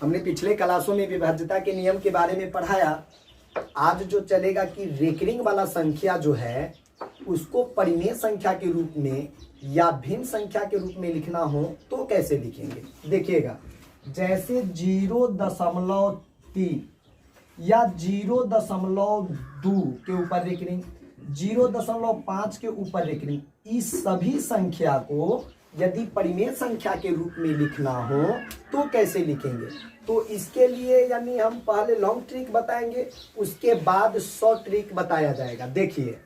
हमने पिछले क्लासों में विभाज्यता के नियम के बारे में पढ़ाया। आज जो चलेगा कि रेकरिंग वाला संख्या जो है उसको परिमेय संख्या के रूप में या भिन्न संख्या के रूप में लिखना हो तो कैसे लिखेंगे। देखिएगा, जैसे 0.3 या 0.2 के ऊपर रेकरिंग, 0.5 के ऊपर रेकरिंग, इस सभी संख्या को यदि परिमेय संख्या के रूप में लिखना हो तो कैसे लिखेंगे। तो इसके लिए यानी हम पहले लॉन्ग ट्रिक बताएंगे, उसके बाद शॉर्ट ट्रिक बताया जाएगा। देखिए,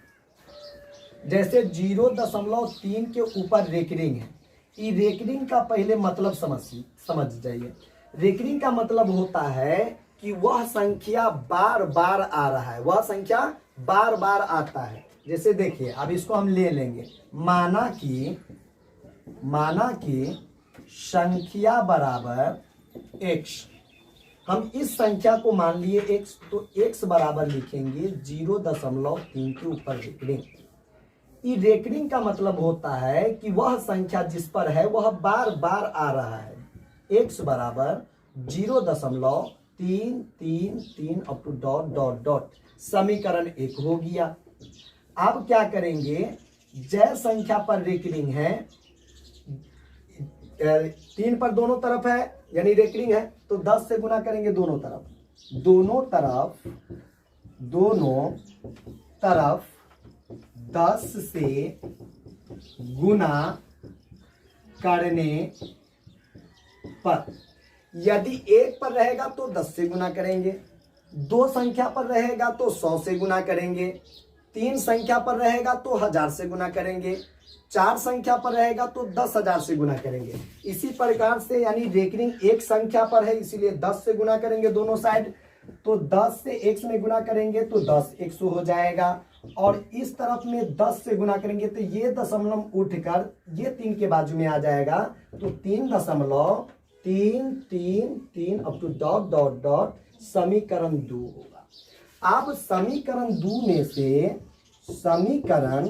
जैसे 0.3 के ऊपर रेकरिंग है, ये रेकरिंग का पहले मतलब समझ जाइए। रेकरिंग का मतलब होता है कि वह संख्या बार बार आ रहा है, वह संख्या बार बार आता है। जैसे देखिए, अब इसको हम ले लेंगे, माना कि संख्या बराबर x। हम इस संख्या को मान लिए x, तो x बराबर लिखेंगे 0.3 के ऊपर रेकरिंग। ये रेकरिंग का मतलब होता है कि वह संख्या जिस पर है वह बार बार आ रहा है। x बराबर 0.333 up to dot dot dot, समीकरण 1 हो गया। अब क्या करेंगे, जय संख्या पर रेकरिंग है, 3 पर दोनों तरफ है यानी रेकरिंग है, तो 10 से गुना करेंगे दोनों तरफ 10 से गुना करने पर, यदि 1 पर रहेगा तो 10 से गुना करेंगे, 2 संख्या पर रहेगा तो 100 से गुना करेंगे, 3 संख्या पर रहेगा तो 1000 से गुना करेंगे, 4 संख्या पर रहेगा तो 10,000 से गुना करेंगे। इसी प्रकार से यानी रेकरिंग एक संख्या पर है इसीलिए 10 से गुना करेंगे दोनों साइड, तो 10 से x में गुना करेंगे तो 10x हो जाएगा, और इस तरफ में 10 से गुना करेंगे तो ये दशमलव उठकर ये 3 के बाजू में आ जाएगा, तो 3.333 up to dot dot dot, समीकरण 2 होगा। अब समीकरण 2 में से समीकरण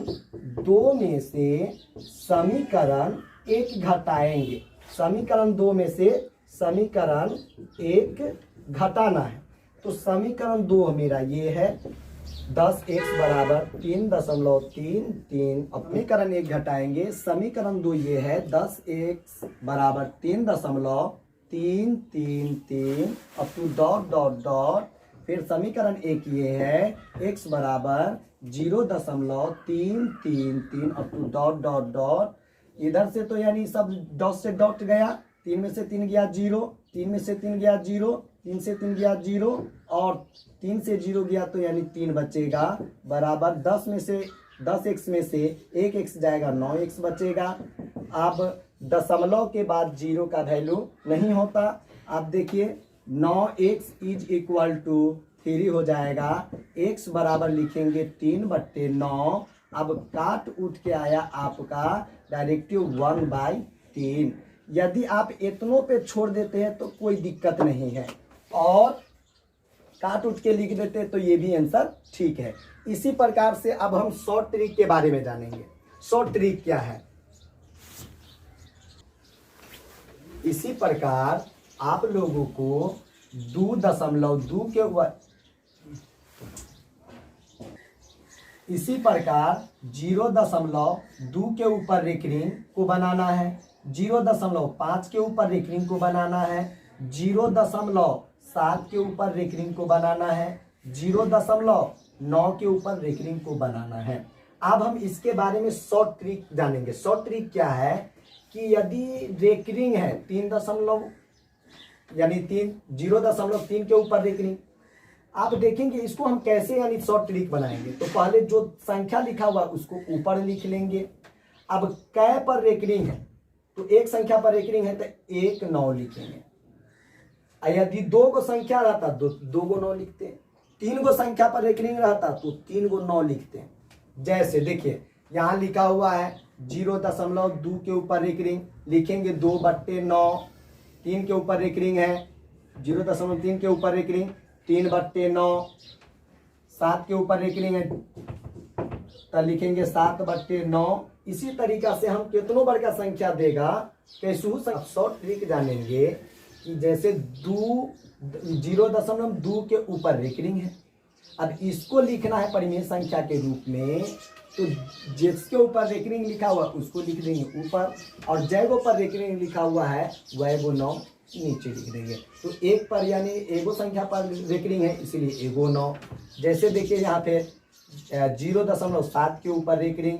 1 घटाएंगे, समीकरण 2 में से समीकरण 1 घटाना है। तो समीकरण 2 मेरा ये है, 10x बराबर 3.33, समीकरण 1 घटाएंगे, समीकरण 2 ये है 10x बराबर 3.333 up to dot dot dot, फिर समीकरण 1 ये है x बराबर 0.333 up to dot dot dot, इधर से तो यानी सब डॉट से डॉट गया, 3 में से 3 गया 0, 3 में से 3 गया 0, 3 से 3 गया 0, और 3 से 0 गया तो यानी 3 बचेगा, बराबर 10x में से 1x जाएगा, 9x बचेगा। अब दशमलव के बाद 0 का वैल्यू नहीं होता। अब देखिए 9x इज इक्वल टू 3 हो जाएगा, x बराबर लिखेंगे 3/9। अब काट उठ के आया आपका डायरेक्टिव 1/3। यदि आप इतनों पे छोड़ देते हैं तो कोई दिक्कत नहीं है, और काट उठ के लिख देते हैं तो ये भी आंसर ठीक है। इसी प्रकार से अब हम शॉर्ट ट्रिक के बारे में जानेंगे। शॉर्ट ट्रिक क्या है, इसी प्रकार आप लोगों को 2.2 के इसी प्रकार 0.2 के ऊपर रेकरिंग को बनाना है, 0.5 के ऊपर रेकरिंग को बनाना है, 0.7 के ऊपर रेकरिंग को बनाना है, 0.9 के ऊपर रेकरिंग को बनाना है। अब हम इसके बारे में शॉर्ट ट्रिक जानेंगे। शॉर्ट ट्रिक क्या है कि यदि रेकरिंग है 0.3 के ऊपर रेकरिंग, आप देखेंगे इसको हम कैसे यानी शॉर्ट ट्रिक बनाएंगे। तो पहले जो संख्या लिखा हुआ उसको ऊपर लिख लेंगे। अब कै पर रेकरिंग है तो एक संख्या पर रेकरिंग है तो 1 9 लिखेंगे। यदि 2 गो संख्या रहता तो 2 गो 9 लिखते हैं, 3 गो संख्या पर रेकरिंग रहता तो 3 गो 9 लिखते हैं। जैसे देखिए यहाँ लिखा हुआ है 0.2 के ऊपर रेकरिंग, लिखेंगे 2/9, 3 के ऊपर रेकरिंग है 0.3 के ऊपर रेकरिंग 3/9, 7 के ऊपर रेकरिंग है तो लिखेंगे 7/9। इसी तरीका से हम कितनों बड़ का संख्या देगा कैसे शॉर्ट ट्रिक जानेंगे कि जैसे 0.2 के ऊपर रेकरिंग है। अब इसको लिखना है परिमेय संख्या के रूप में, तो जिसके ऊपर रेकरिंग लिखा हुआ उसको लिख देंगे ऊपर, और जैगो पर रेकरिंग लिखा हुआ है वैगो 9 नीचे लिख देंगे। तो एक पर यानी एगो संख्या पर रेकरिंग है, इसीलिए एगो 9। जैसे देखिए यहाँ पे 0.7 के ऊपर रेकरिंग,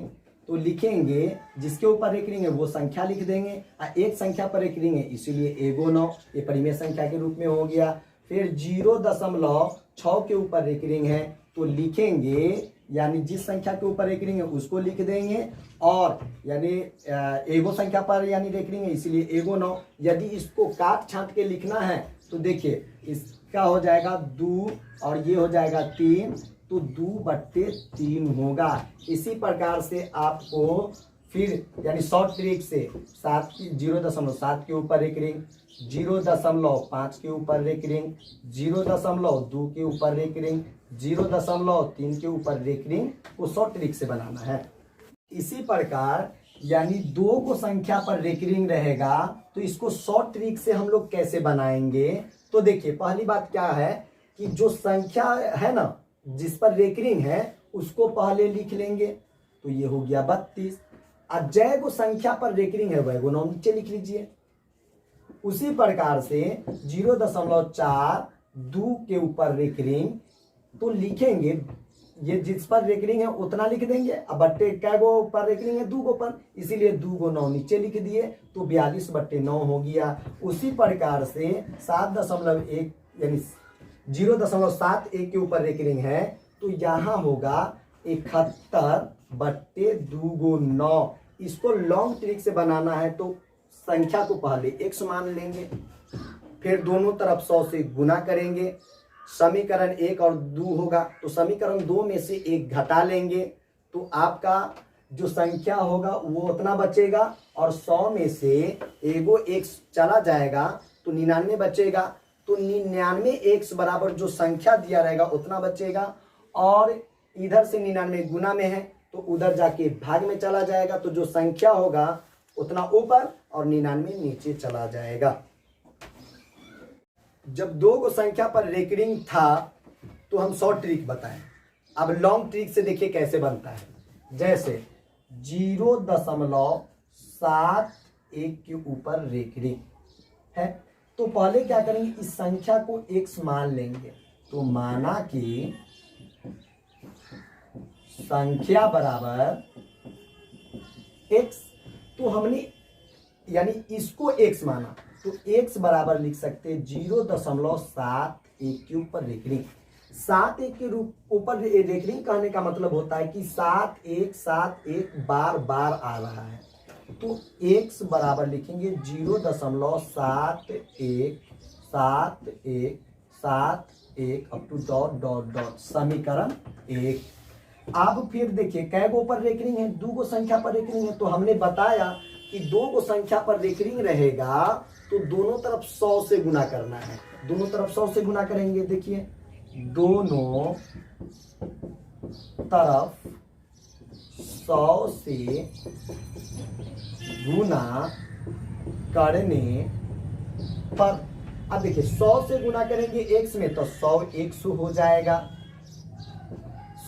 तो लिखेंगे जिसके ऊपर रेकरिंग है वो संख्या लिख देंगे, और एक संख्या पर रेकरिंग है इसीलिए एगो 9, ये परिमेय संख्या के रूप में हो गया। फिर 0.6 के ऊपर रेकरिंग है, तो लिखेंगे यानी जिस संख्या के ऊपर रेकरिंग है उसको लिख देंगे, और यानी एगो संख्या पर यानी रेकरिंग है इसीलिए एगो 9। यदि इसको काट छांट के लिखना है तो देखिए इसका हो जाएगा 2 और ये हो जाएगा 3, तो 2/3 होगा। इसी प्रकार से आपको फिर यानी शॉर्ट ट्रिक से 0.7 के ऊपर रेकरिंग, 0.5 के ऊपर रेकरिंग, 0.2 के ऊपर रेकरिंग, 0.3 के ऊपर रेकरिंग को शॉर्ट ट्रिक से बनाना है। इसी प्रकार यानी 2 को संख्या पर रेकरिंग रहेगा तो इसको शॉर्ट ट्रिक से हम लोग कैसे बनाएंगे। तो देखिए पहली बात क्या है कि जो संख्या है ना जिस पर रेकरिंग है उसको पहले लिख लेंगे, तो ये हो गया 32। अब जय को संख्या पर रेकरिंग है वह 9 नीचे लिख लीजिए। उसी प्रकार से 0.4 2 के ऊपर रेकरिंग, तो लिखेंगे ये जिस पर रेकरिंग है उतना लिख देंगे, अब बट्टे क्या गो पर रेकरिंग है 2 गो पर, इसीलिए 2 को 9 नीचे लिख दिए, तो 42/9 हो गया। उसी प्रकार से 7.1 यानी 0.71 के ऊपर रेकरिंग है, तो यहाँ होगा 71/2 9। इसको लॉन्ग ट्रिक से बनाना है तो संख्या को पहले x मान लेंगे, फिर दोनों तरफ 100 से गुना करेंगे, समीकरण 1 और 2 होगा, तो समीकरण 2 में से 1 घटा लेंगे, तो आपका जो संख्या होगा वो उतना बचेगा, और 100 में से एगो x चला जाएगा तो 99 बचेगा, तो 99x बराबर जो संख्या दिया रहेगा उतना बचेगा, और इधर से 99 गुना में है तो उधर जाके भाग में चला जाएगा, तो जो संख्या होगा उतना ऊपर और 99 नीचे चला जाएगा। जब 2 को संख्या पर रेकरिंग था तो हम शॉर्ट ट्रिक बताएं। अब लॉन्ग ट्रिक से देखिए कैसे बनता है। जैसे 0.71 के ऊपर रेकरिंग है, तो पहले क्या करेंगे इस संख्या को x मान लेंगे, तो माना कि संख्या बराबर x, तो हमने यानी इसको x माना तो x बराबर लिख सकते हैं 0.71 के ऊपर रेकरिंग। 7 के रूप ऊपर रेकरिंग कहने का मतलब होता है कि 7 बार बार आ रहा है, तो x बराबर लिखेंगे 0.7171 अप टू डॉट समीकरण 1। अब फिर देखिए कै गो पर रेकरिंग है, 2 गो संख्या पर रेकरिंग है, तो हमने बताया कि 2 गो संख्या पर रेकरिंग रहेगा तो दोनों तरफ 100 से गुना करना है। दोनों तरफ 100 से गुना करेंगे, देखिए दोनों तरफ 100 से गुना करने पर, अब देखिए 100 से गुना करेंगे x में तो 100x हो जाएगा,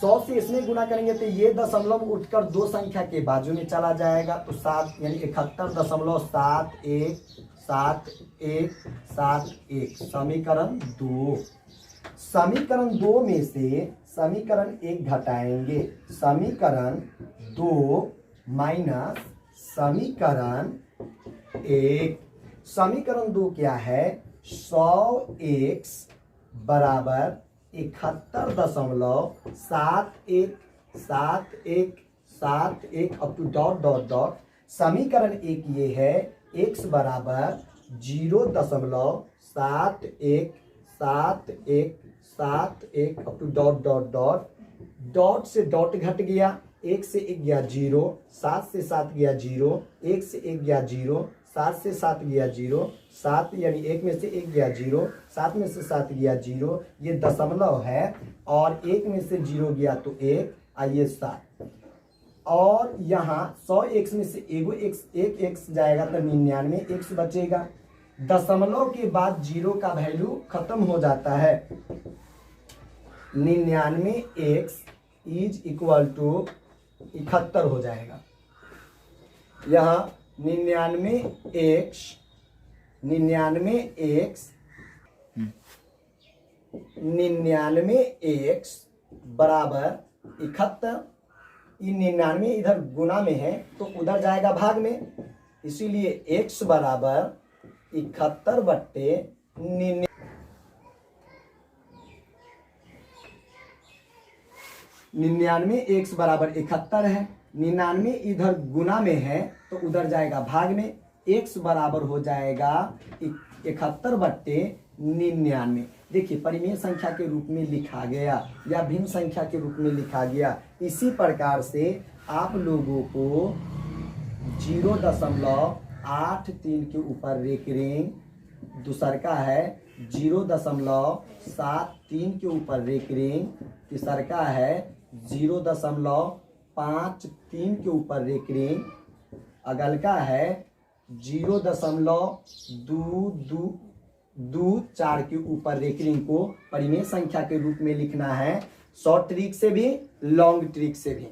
100 से इसमें गुना करेंगे तो ये दशमलव उठकर 2 संख्या के बाजू में चला जाएगा, तो 7 यानी 71.7171 समीकरण 2। समीकरण 2 में से समीकरण 1 घटाएंगे, समीकरण 2 माइनस समीकरण 1। समीकरण 2 क्या है, 100x बराबर 71.7171 अप टू डॉट। समीकरण 1 ये है x बराबर 0.7171 अप टू डॉट से डॉट घट गया, 1 से 1 गया 0, 7 से 7 गया 0, 1 से 1 गया 0, 7 से 7 गया 0, 7 यानी 1 में से 1 गया 0, 7 में से 7 गया 0, ये दशमलव है, और 1 में से 0 गया तो 1, आइए 7, और यहाँ 100x में से एक x जाएगा तो 99x बचेगा, दशमलव के बाद जीरो का वैल्यू खत्म हो जाता है। 99x इज इक्वल टू 71 हो जाएगा। यहाँ 99x बराबर 71। 99 इधर गुना में है तो उधर जाएगा भाग में, इसीलिए x बराबर 71 बट्टे 99। 99 x बराबर 71 है। 99 इधर गुना में है तो उधर जाएगा भाग में, x बराबर हो जाएगा 71 बट्टे 99। देखिए परिमेय संख्या के रूप में लिखा गया या भिन्न संख्या के रूप में लिखा गया। इसी प्रकार से आप लोगों को 0.83 के ऊपर रेकरिंग, दूसर का है 0.73 के ऊपर रेकरिंग, तीसर का है 0.53 के ऊपर रेकरिंग, अगल का है 0.224 के ऊपर रेकरिंग को परिमेय संख्या के रूप में लिखना है, शॉर्ट ट्रिक से भी लॉन्ग ट्रिक से भी।